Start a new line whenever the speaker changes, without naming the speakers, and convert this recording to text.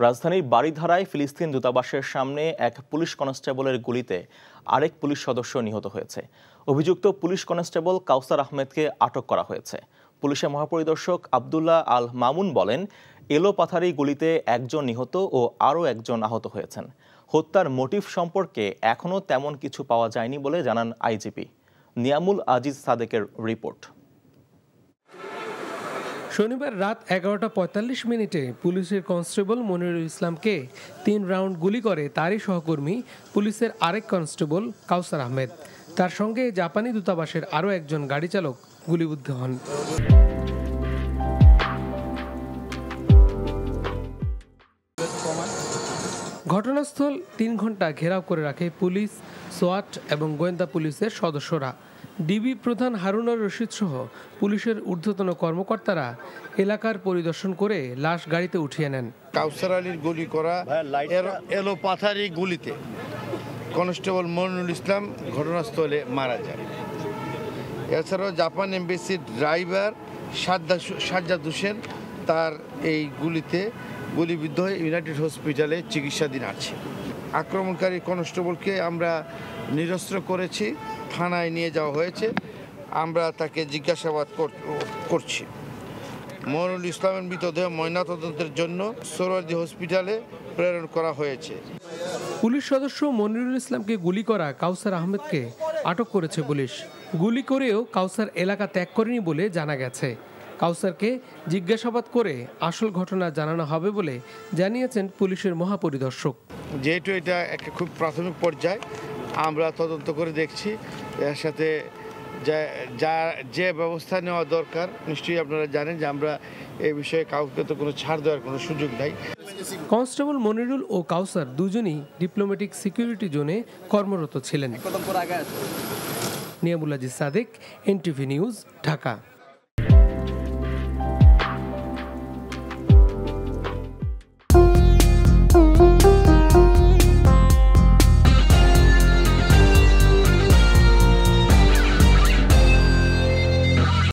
রাজধানীর বারিধারায় ফিলিস্তিন দূতাবাসের সামনে এক পুলিশ কনস্টেবলের গুলিতে আরেক পুলিশ সদস্য নিহত হয়েছে। অভিযুক্ত পুলিশ কনস্টেবল কাউসার আহমেদকে আটক করা হয়েছে। পুলিশের মহাপরিদর্শক আব্দুল্লাহ আল মামুন বলেন, এলোপাথারি গুলিতে একজন নিহত ও আরও একজন আহত হয়েছেন। হত্যার মোটিভ সম্পর্কে এখনও তেমন কিছু পাওয়া যায়নি বলে জানান আইজিপি। নিয়ামুল আজিজ সাদেকের রিপোর্ট।
শনিবার রাত 11:45 পুলিশের কনস্টেবল মনিরুল ইসলামকে 3 রাউন্ড গুলি করে তারই সহকর্মী পুলিশের আরেক কনস্টেবল কাউসার আহমেদ। তার সঙ্গে জাপানি দূতাবাসের আরও একজন গাড়ি চালক গুলিবিদ্ধ হন। ঘটনাস্থল 3 ঘন্টা ঘেরাও করে রাখে পুলিশ, সোয়াট এবং গোয়েন্দা পুলিশের সদস্যরা। ডিবি প্রধান হারুনুর রশিদ সহ পুলিশের ঊর্ধ্বতন কর্মকর্তারা এলাকার পরিদর্শন করে লাশ গাড়িতে উঠিয়ে নেন।
কাউসার আলীর গুলি করা এলোপাথারি গুলিতে কনস্টেবল মনিরুল ইসলাম ঘটনাস্থলে মারা যায়। এছাড়াও জাপান এমবেসির ড্রাইভার সাজ্জাদ হোসেন তার এই গুলিতে গুলিবিদ্ধ হয়ে ইউনাইটেড হসপিটালে চিকিৎসাধীন আছে। আক্রমণকারী কনস্টেবলকে আমরা নিরস্ত্র করেছি, থানায় নিয়ে যাওয়া হয়েছে, আমরা তাকে জিজ্ঞাসাবাদ করছি। মনিরুল ইসলামের মৃতদেহ ময়নাতদন্তের জন্য সোহরাওয়ার্দী হসপিটালে প্রেরণ করা হয়েছে।
পুলিশ সদস্য মনিরুল ইসলামকে গুলি করা কাউসার আহমেদকে আটক করেছে পুলিশ। গুলি করেও কাউসার এলাকা ত্যাগ করেনি বলে জানা গেছে। কাউসারকে জিজ্ঞাসাবাদ করে আসল ঘটনা জানানো হবে বলে জানিয়েছেন পুলিশের মহাপরিদর্শক।
যেহেতু এটা একটা খুব প্রাথমিক পর্যায়ে, আমরা তদন্ত করে দেখছি, এর সাথে যে ব্যবস্থা নেওয়া দরকার নিশ্চয়ই আপনারা জানেন যে আমরা এই বিষয়ে কাউকে তো কোনো ছাড় দেওয়ার কোনো সুযোগ নাই।
কনস্টেবল মনিরুল ও কাউসার দুজনই ডিপ্লোম্যাটিক সিকিউরিটি জোনে কর্মরত ছিলেন। Niamul Aziz Sadek, NTV news, Dhaka.